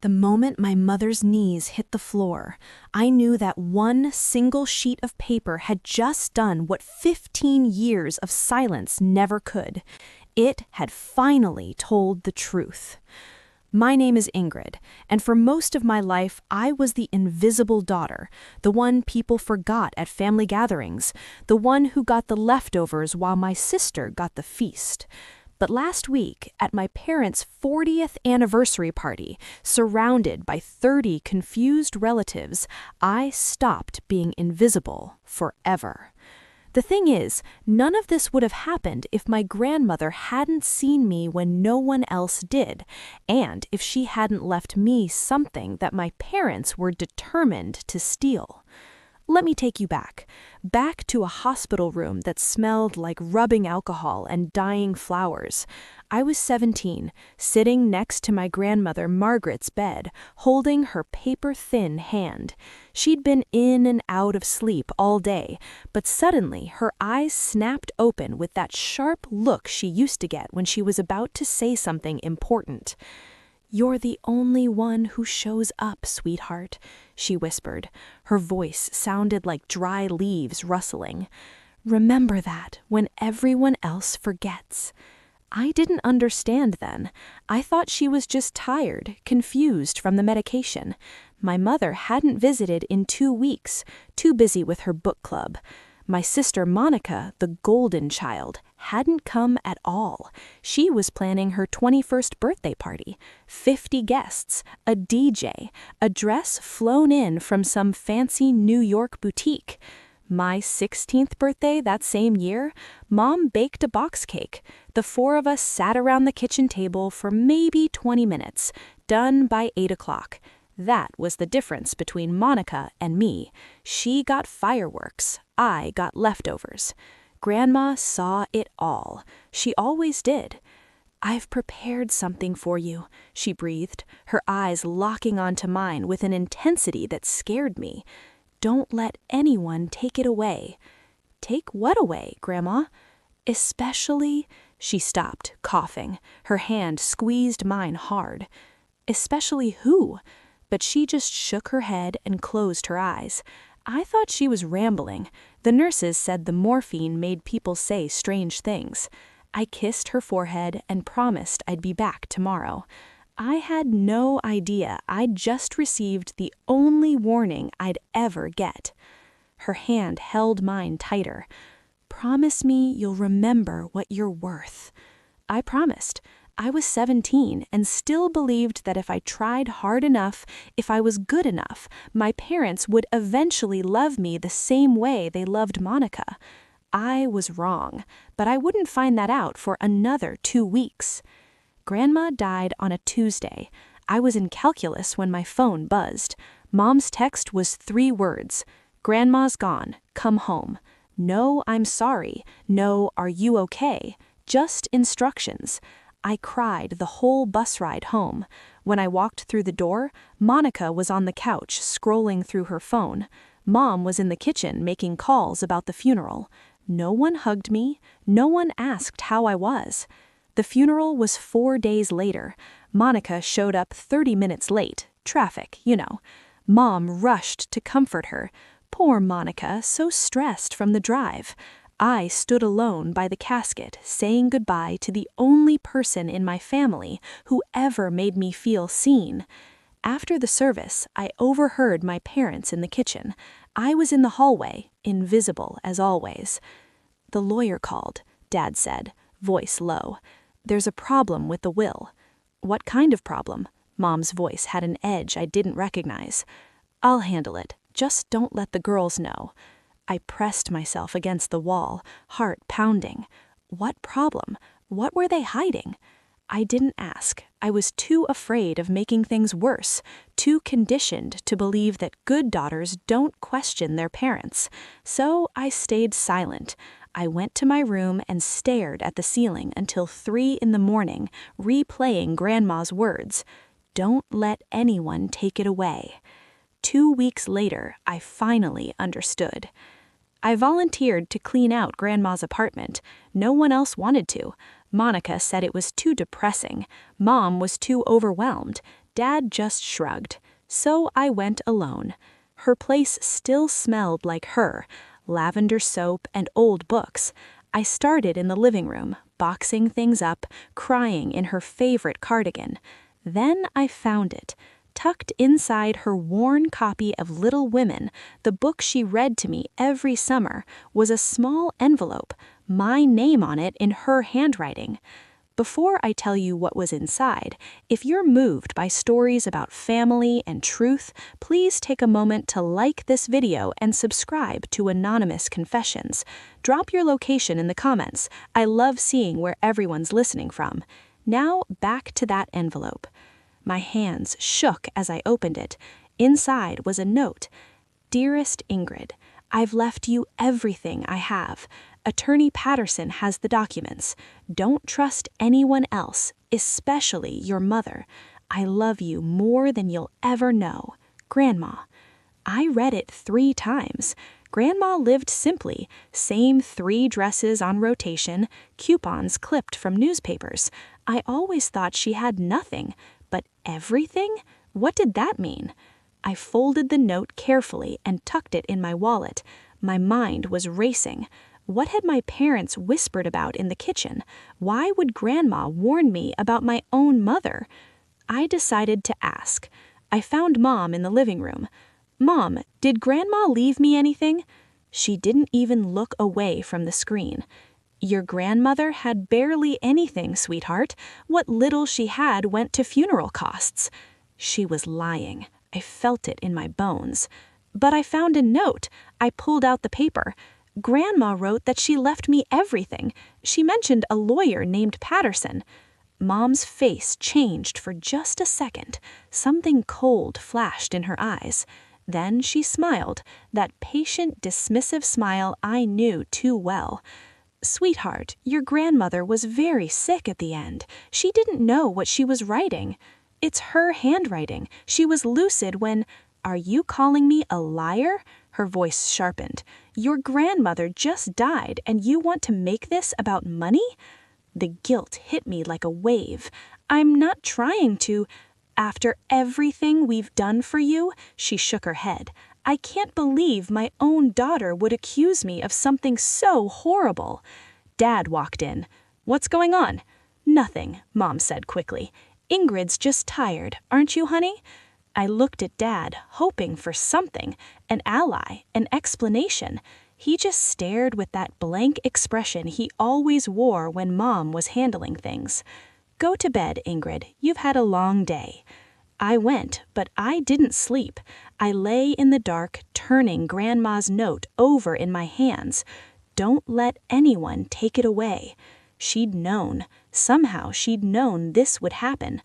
The moment my mother's knees hit the floor, I knew that one single sheet of paper had just done what 15 years of silence never could. It had finally told the truth. My name is Ingrid, and for most of my life, I was the invisible daughter, the one people forgot at family gatherings, the one who got the leftovers while my sister got the feast. But last week, at my parents' 40th anniversary party, surrounded by 30 confused relatives, I stopped being invisible forever. The thing is, none of this would have happened if my grandmother hadn't seen me when no one else did, and if she hadn't left me something that my parents were determined to steal. Let me take you back to a hospital room that smelled like rubbing alcohol and dying flowers. I was 17, sitting next to my grandmother Margaret's bed, holding her paper-thin hand. She'd been in and out of sleep all day, but suddenly her eyes snapped open with that sharp look she used to get when she was about to say something important. "You're the only one who shows up, sweetheart," she whispered. Her voice sounded like dry leaves rustling. "Remember that when everyone else forgets." I didn't understand then. I thought she was just tired, confused from the medication. My mother hadn't visited in 2 weeks, too busy with her book club. My sister Monica, the golden child, hadn't come at all. She was planning her 21st birthday party. 50 guests, a DJ, a dress flown in from some fancy New York boutique. My 16th birthday that same year, Mom baked a box cake. The 4 of us sat around the kitchen table for maybe 20 minutes, done by 8 o'clock. That was the difference between Monica and me. She got fireworks. I got leftovers. Grandma saw it all. She always did. "I've prepared something for you," she breathed, her eyes locking onto mine with an intensity that scared me. "Don't let anyone take it away." "Take what away, Grandma?" "Especially—" She stopped, coughing. Her hand squeezed mine hard. "Especially who?" But she just shook her head and closed her eyes. I thought she was rambling. The nurses said the morphine made people say strange things. I kissed her forehead and promised I'd be back tomorrow. I had no idea I'd just received the only warning I'd ever get. Her hand held mine tighter. "Promise me you'll remember what you're worth." I promised. I was 17 and still believed that if I tried hard enough, if I was good enough, my parents would eventually love me the same way they loved Monica. I was wrong, but I wouldn't find that out for another 2 weeks. Grandma died on a Tuesday. I was in calculus when my phone buzzed. Mom's text was 3 words. "Grandma's gone. Come home." No, "I'm sorry." No, "Are you okay?" Just instructions. I cried the whole bus ride home. When I walked through the door, Monica was on the couch scrolling through her phone. Mom was in the kitchen making calls about the funeral. No one hugged me. No one asked how I was. The funeral was 4 days later. Monica showed up 30 minutes late. Traffic, you know. Mom rushed to comfort her. Poor Monica, so stressed from the drive. I stood alone by the casket, saying goodbye to the only person in my family who ever made me feel seen. After the service, I overheard my parents in the kitchen. I was in the hallway, invisible as always. "The lawyer called," Dad said, voice low. "There's a problem with the will." "What kind of problem?" Mom's voice had an edge I didn't recognize. "I'll handle it. Just don't let the girls know." I pressed myself against the wall, heart pounding. What problem? What were they hiding? I didn't ask. I was too afraid of making things worse, too conditioned to believe that good daughters don't question their parents. So I stayed silent. I went to my room and stared at the ceiling until 3 in the morning, replaying Grandma's words. "Don't let anyone take it away." 2 weeks later, I finally understood. I volunteered to clean out Grandma's apartment. No one else wanted to. Monica said it was too depressing. Mom was too overwhelmed. Dad just shrugged. So I went alone. Her place still smelled like her, lavender soap and old books. I started in the living room, boxing things up, crying in her favorite cardigan. Then I found it. Tucked inside her worn copy of Little Women, the book she read to me every summer, was a small envelope, my name on it in her handwriting. Before I tell you what was inside, if you're moved by stories about family and truth, please take a moment to like this video and subscribe to Anonymous Confessions. Drop your location in the comments. I love seeing where everyone's listening from. Now back to that envelope. My hands shook as I opened it. Inside was a note. Dearest Ingrid, I've left you everything I have. Attorney Patterson has the documents. Don't trust anyone else, especially your mother. I love you more than you'll ever know. Grandma. I read it 3 times. Grandma lived simply, same 3 dresses on rotation, coupons clipped from newspapers. I always thought she had nothing, but everything? What did that mean? I folded the note carefully and tucked it in my wallet. My mind was racing. What had my parents whispered about in the kitchen? Why would Grandma warn me about my own mother? I decided to ask. I found Mom in the living room. Mom, did Grandma leave me anything? She didn't even look away from the screen. Your grandmother had barely anything, sweetheart. What little she had went to funeral costs. She was lying. I felt it in my bones. But I found a note. I pulled out the paper. Grandma wrote that she left me everything. She mentioned a lawyer named Patterson. Mom's face changed for just a second. Something cold flashed in her eyes. Then she smiled, that patient, dismissive smile I knew too well. Sweetheart, your grandmother was very sick at the end. She didn't know what she was writing. It's her handwriting. She was lucid when... Are you calling me a liar? Her voice sharpened. Your grandmother just died and you want to make this about money? The guilt hit me like a wave. I'm not trying to... After everything we've done for you, she shook her head. I can't believe my own daughter would accuse me of something so horrible. Dad walked in. What's going on? Nothing, Mom said quickly. Ingrid's just tired, aren't you, honey? I looked at Dad, hoping for something, an ally, an explanation. He just stared with that blank expression he always wore when Mom was handling things. Go to bed, Ingrid. You've had a long day. I went, but I didn't sleep. I lay in the dark, turning Grandma's note over in my hands. Don't let anyone take it away. She'd known. Somehow she'd known this would happen.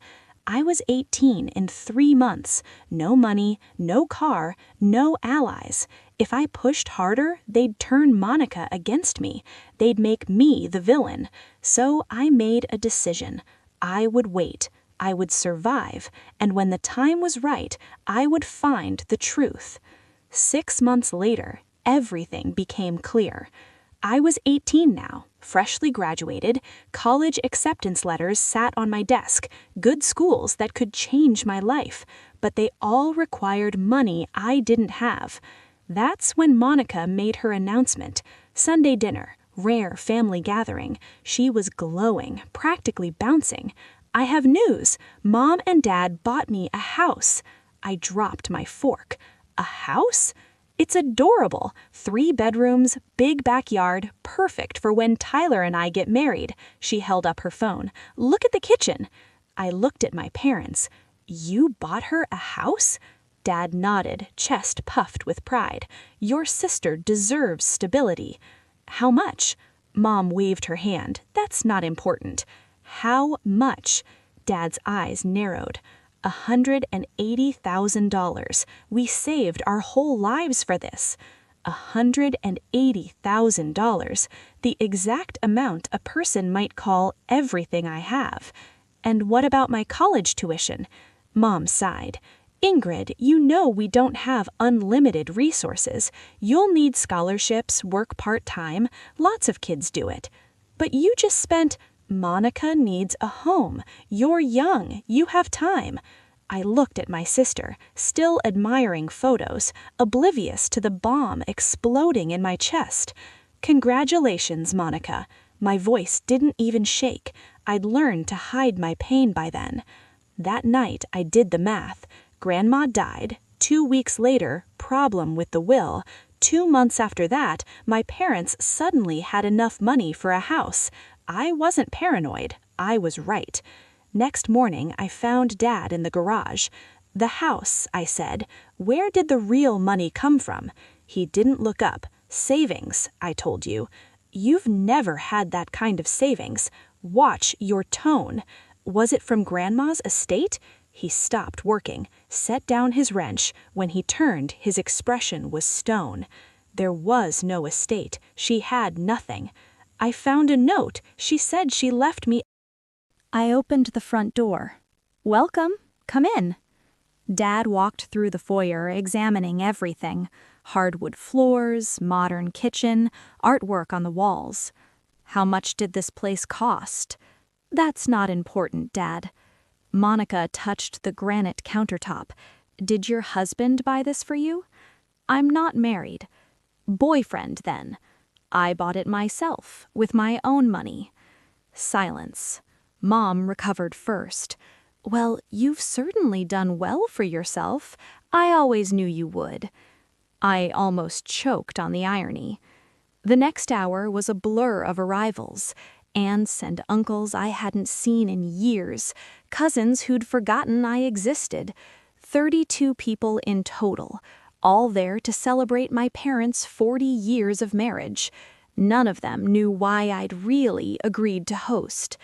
I was 18 in 3 months. No money, no car, no allies. If I pushed harder, they'd turn Monica against me. They'd make me the villain. So I made a decision. I would wait. I would survive. And when the time was right, I would find the truth. 6 months later, everything became clear. I was 18 now, freshly graduated, college acceptance letters sat on my desk, good schools that could change my life, but they all required money I didn't have. That's when Monica made her announcement. Sunday dinner, rare family gathering. She was glowing, practically bouncing. I have news. Mom and Dad bought me a house. I dropped my fork. A house? It's adorable. 3 bedrooms, big backyard, perfect for when Tyler and I get married. She held up her phone. Look at the kitchen. I looked at my parents. You bought her a house? Dad nodded, chest puffed with pride. Your sister deserves stability. How much? Mom waved her hand. That's not important. How much? Dad's eyes narrowed. $180,000. We saved our whole lives for this. $180,000. The exact amount a person might call everything I have. And what about my college tuition? Mom sighed. Ingrid, you know we don't have unlimited resources. You'll need scholarships, work part-time. Lots of kids do it. But you just spent... Monica needs a home. You're young. You have time. I looked at my sister, still admiring photos, oblivious to the bomb exploding in my chest. Congratulations, Monica. My voice didn't even shake. I'd learned to hide my pain by then. That night, I did the math. Grandma died. 2 weeks later, problem with the will. 2 months after that, my parents suddenly had enough money for a house. I wasn't paranoid. I was right. Next morning, I found Dad in the garage. "The house," I said. "Where did the real money come from?" He didn't look up. "Savings, I told you." "You've never had that kind of savings. Watch your tone." "Was it from Grandma's estate?" He stopped working, set down his wrench. When he turned, his expression was stone. "There was no estate. She had nothing. I found a note. She said she left me." I opened the front door. "Welcome. Come in." Dad walked through the foyer, examining everything. Hardwood floors, modern kitchen, artwork on the walls. "How much did this place cost?" "That's not important, Dad." Monica touched the granite countertop. "Did your husband buy this for you?" "I'm not married." "Boyfriend, then." "I bought it myself, with my own money." Silence. Mom recovered first. "Well, you've certainly done well for yourself. I always knew you would." I almost choked on the irony. The next hour was a blur of arrivals. Aunts and uncles I hadn't seen in years. Cousins who'd forgotten I existed. 32 people in total, all there to celebrate my parents' 40 years of marriage. None of them knew why I'd really agreed to host.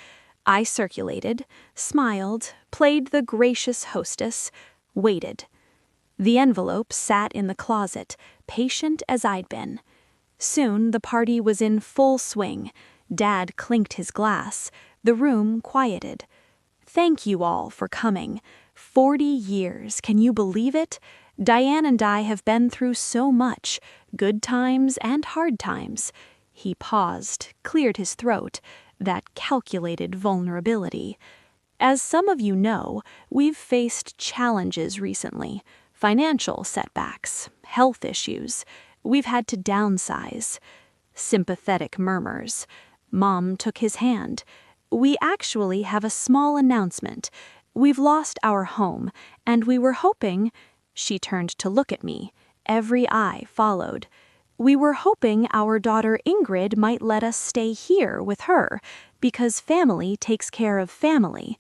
I circulated, smiled, played the gracious hostess, waited. The envelope sat in the closet, patient as I'd been. Soon the party was in full swing. Dad clinked his glass. The room quieted. "Thank you all for coming. 40 years, can you believe it? Diane and I have been through so much, good times and hard times." He paused, cleared his throat. That calculated vulnerability. "As some of you know, we've faced challenges recently. Financial setbacks, health issues. We've had to downsize." Sympathetic murmurs. Mom took his hand. "We actually have a small announcement. We've lost our home, and we were hoping—" She turned to look at me. Every eye followed. "We were hoping our daughter Ingrid might let us stay here with her, because family takes care of family."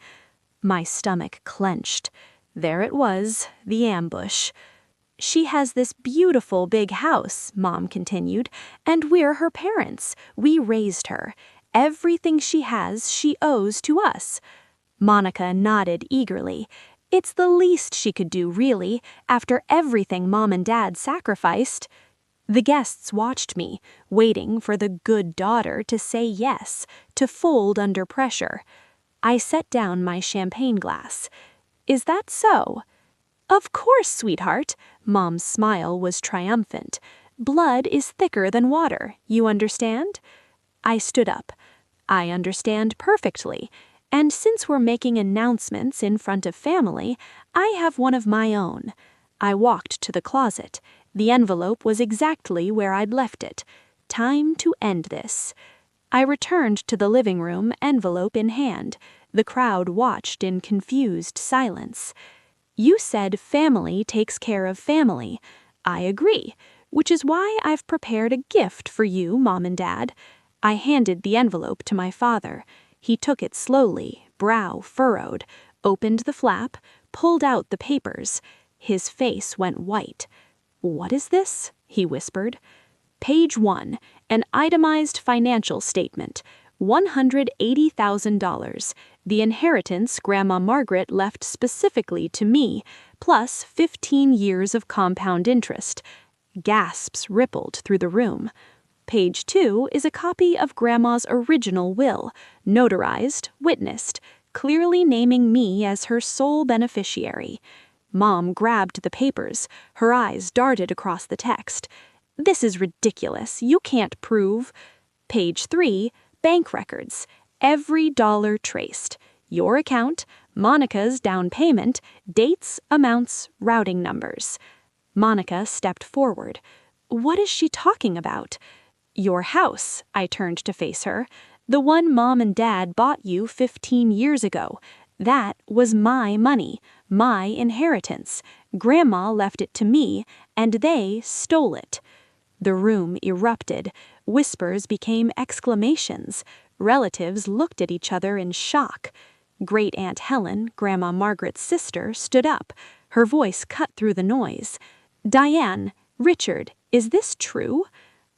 My stomach clenched. There it was, the ambush. "She has this beautiful big house," Mom continued, "and we're her parents. We raised her. Everything she has, she owes to us." Monica nodded eagerly. "It's the least she could do, really, after everything Mom and Dad sacrificed." The guests watched me, waiting for the good daughter to say yes, to fold under pressure. I set down my champagne glass. "Is that so?" "Of course, sweetheart." Mom's smile was triumphant. "Blood is thicker than water, you understand?" I stood up. "I understand perfectly. And since we're making announcements in front of family, I have one of my own." I walked to the closet. The envelope was exactly where I'd left it. Time to end this. I returned to the living room, envelope in hand. The crowd watched in confused silence. "You said family takes care of family. I agree, which is why I've prepared a gift for you, Mom and Dad." I handed the envelope to my father. He took it slowly, brow furrowed, opened the flap, pulled out the papers. His face went white. "What is this?" he whispered. "Page 1, an itemized financial statement. $180,000. The inheritance Grandma Margaret left specifically to me, plus 15 years of compound interest." Gasps rippled through the room. Page 2 is a copy of Grandma's original will, notarized, witnessed, clearly naming me as her sole beneficiary. Mom grabbed the papers. Her eyes darted across the text. "This is ridiculous. You can't prove." Page 3, bank records. Every dollar traced. your account, Monica's down payment, dates, amounts, routing numbers. Monica stepped forward. What is she talking about? Your house, I turned to face her. The one Mom and Dad bought you 15 years ago. That was my money, my inheritance. Grandma left it to me, and they stole it. The room erupted. Whispers became exclamations. Relatives looked at each other in shock. Great Aunt Helen, Grandma Margaret's sister, stood up. Her voice cut through the noise. Diane, Richard, is this true?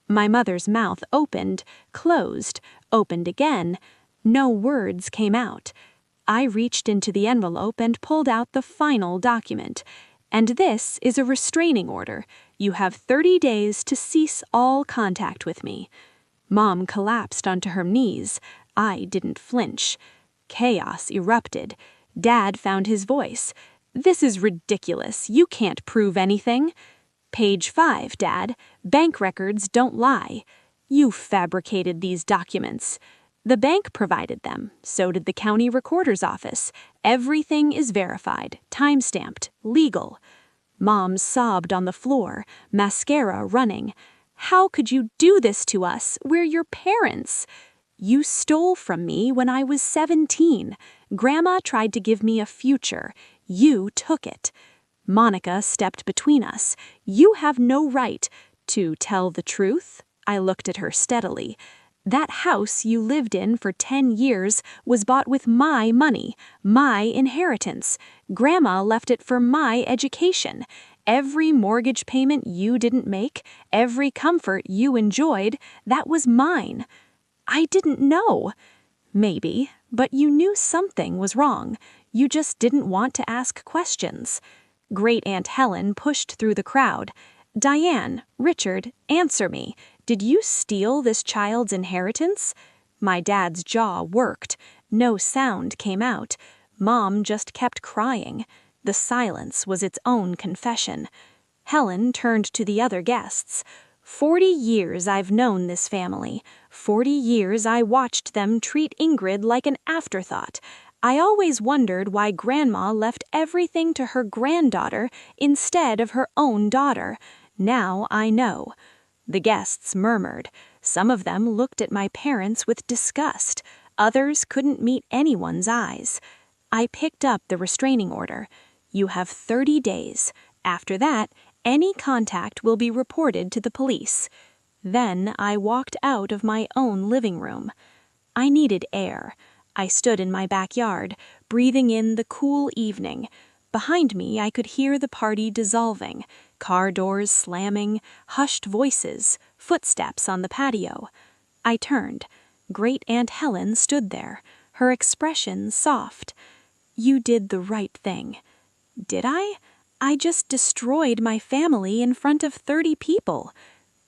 My mother's mouth opened, closed, opened again. No words came out. I reached into the envelope and pulled out the final document. And this is a restraining order. You have 30 days to cease all contact with me. Mom collapsed onto her knees. I didn't flinch. Chaos erupted. Dad found his voice. This is ridiculous. You can't prove anything. Page 5, Dad. Bank records don't lie. You fabricated these documents. The bank provided them. So did the county recorder's office. Everything is verified, time-stamped, legal. Mom sobbed on the floor, mascara running. How could you do this to us? We're your parents. You stole from me when I was 17. Grandma tried to give me a future. You took it. Monica stepped between us. You have no right to tell the truth. I looked at her steadily. That house you lived in for 10 years was bought with my money, my inheritance. Grandma left it for my education. Every mortgage payment you didn't make, every comfort you enjoyed, that was mine. I didn't know. Maybe, but you knew something was wrong. You just didn't want to ask questions. Great Aunt Helen pushed through the crowd. Diane, Richard, answer me. Did you steal this child's inheritance? My dad's jaw worked. No sound came out. Mom just kept crying. The silence was its own confession. Helen turned to the other guests. 40 years I've known this family. 40 years I watched them treat Ingrid like an afterthought. I always wondered why Grandma left everything to her granddaughter instead of her own daughter. Now I know. The guests murmured. Some of them looked at my parents with disgust. Others couldn't meet anyone's eyes. I picked up the restraining order. You have 30 days. After that, any contact will be reported to the police. Then I walked out of my own living room. I needed air. I stood in my backyard, breathing in the cool evening. Behind me, I could hear the party dissolving, car doors slamming, hushed voices, footsteps on the patio. I turned. Great Aunt Helen stood there, her expression soft. You did the right thing. Did I? I just destroyed my family in front of 30 people.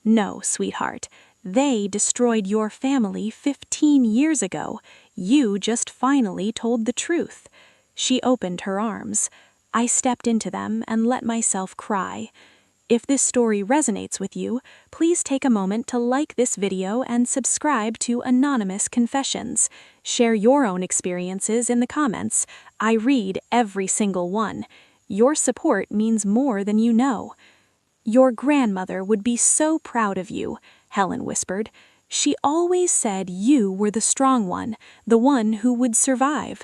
No, sweetheart. They destroyed your family 15 years ago. You just finally told the truth. She opened her arms. I stepped into them and let myself cry. If this story resonates with you, please take a moment to like this video and subscribe to Anonymous Confessions. Share your own experiences in the comments. I read every single one. Your support means more than you know. Your grandmother would be so proud of you, Helen whispered. She always said you were the strong one, the one who would survive.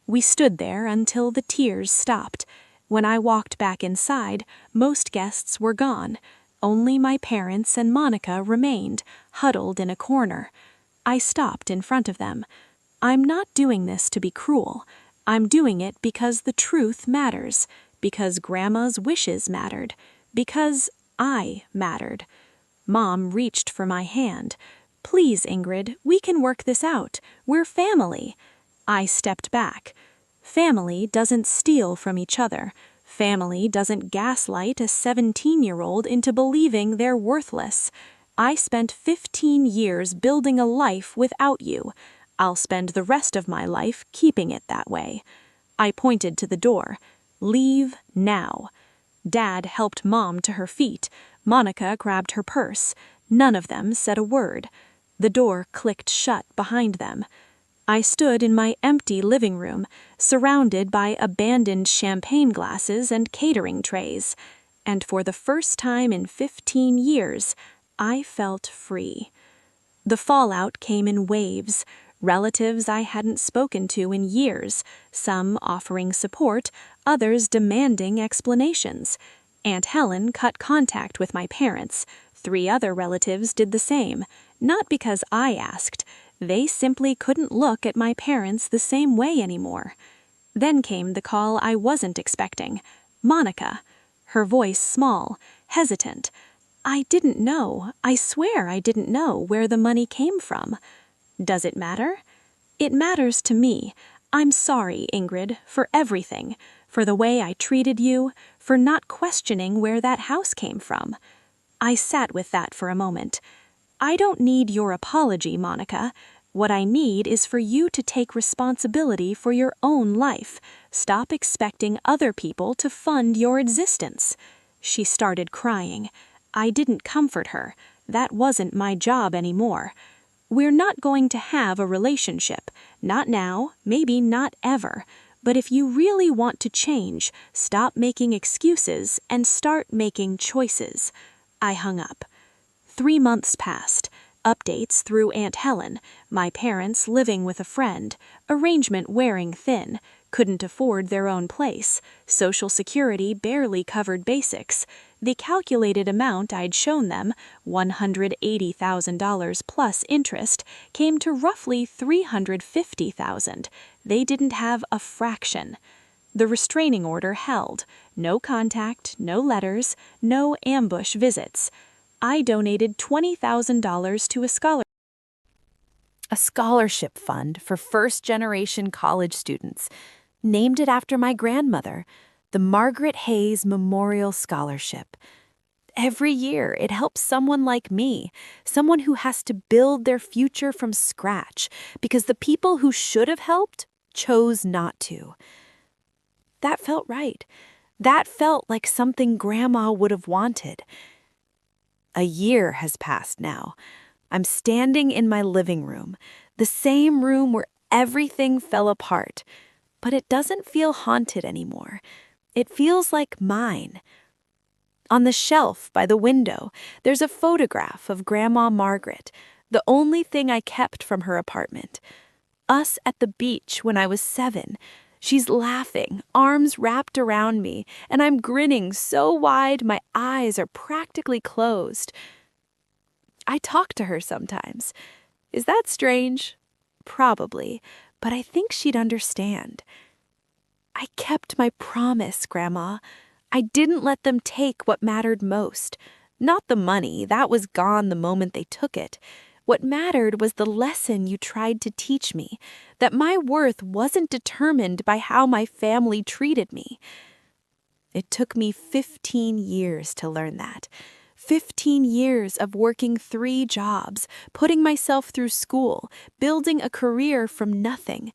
We stood there until the tears stopped. When I walked back inside, most guests were gone. Only my parents and Monica remained, huddled in a corner. I stopped in front of them. I'm not doing this to be cruel. I'm doing it because the truth matters, because Grandma's wishes mattered, because I mattered. Mom reached for my hand. Please, Ingrid, we can work this out. We're family. I stepped back. Family doesn't steal from each other. Family doesn't gaslight a 17-year-old into believing they're worthless. I spent 15 years building a life without you. I'll spend the rest of my life keeping it that way. I pointed to the door. Leave now. Dad helped Mom to her feet. Monica grabbed her purse. None of them said a word. The door clicked shut behind them. I stood in my empty living room, surrounded by abandoned champagne glasses and catering trays, and for the first time in 15 years, I felt free. The fallout came in waves, relatives I hadn't spoken to in years, some offering support, others demanding explanations. Aunt Helen cut contact with my parents. 3 other relatives did the same, not because I asked. They simply couldn't look at my parents the same way anymore. Then came the call I wasn't expecting. Monica. Her voice small, hesitant. I didn't know, I swear I didn't know where the money came from. Does it matter? It matters to me. I'm sorry, Ingrid, for everything, for the way I treated you, for not questioning where that house came from. I sat with that for a moment. I don't need your apology, Monica. What I need is for you to take responsibility for your own life. Stop expecting other people to fund your existence. She started crying. I didn't comfort her. That wasn't my job anymore. We're not going to have a relationship. Not now, maybe not ever. But if you really want to change, stop making excuses and start making choices. I hung up. 3 months passed. Updates through Aunt Helen, my parents living with a friend, arrangement wearing thin, couldn't afford their own place, Social Security barely covered basics. The calculated amount I'd shown them, $180,000 plus interest, came to roughly $350,000. They didn't have a fraction. The restraining order held. No contact, no letters, no ambush visits. I donated $20,000 to a scholarship fund for first-generation college students. Named it after my grandmother, the Margaret Hayes Memorial Scholarship. Every year, it helps someone like me, someone who has to build their future from scratch because the people who should have helped chose not to. That felt right. That felt like something Grandma would have wanted. A year has passed now. I'm standing in my living room, the same room where everything fell apart. But it doesn't feel haunted anymore. It feels like mine. On the shelf by the window, there's a photograph of Grandma Margaret, the only thing I kept from her apartment. Us at the beach when I was 7. She's laughing, arms wrapped around me, and I'm grinning so wide my eyes are practically closed. I talk to her sometimes. Is that strange? Probably, but I think she'd understand. I kept my promise, Grandma. I didn't let them take what mattered most. Not the money, that was gone the moment they took it. What mattered was the lesson you tried to teach me, that my worth wasn't determined by how my family treated me. It took me 15 years to learn that. 15 years of working 3 jobs, putting myself through school, building a career from nothing.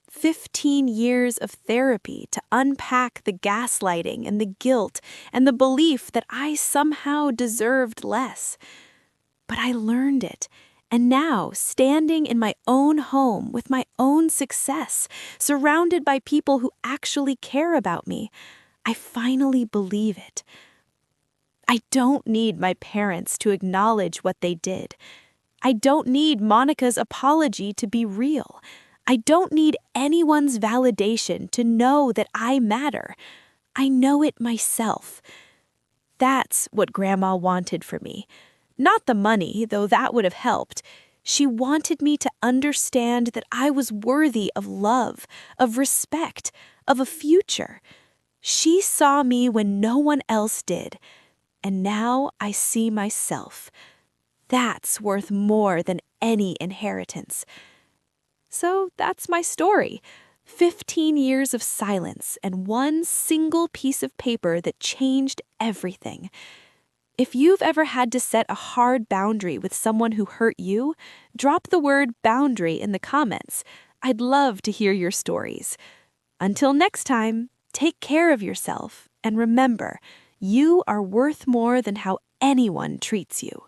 15 years of therapy to unpack the gaslighting and the guilt and the belief that I somehow deserved less. But I learned it, and now, standing in my own home with my own success, surrounded by people who actually care about me, I finally believe it. I don't need my parents to acknowledge what they did. I don't need Monica's apology to be real. I don't need anyone's validation to know that I matter. I know it myself. That's what Grandma wanted for me. Not the money, though that would have helped. She wanted me to understand that I was worthy of love, of respect, of a future. She saw me when no one else did, and now I see myself. That's worth more than any inheritance. So that's my story. 15 years of silence and one single piece of paper that changed everything. If you've ever had to set a hard boundary with someone who hurt you, drop the word boundary in the comments. I'd love to hear your stories. Until next time, take care of yourself and remember, you are worth more than how anyone treats you.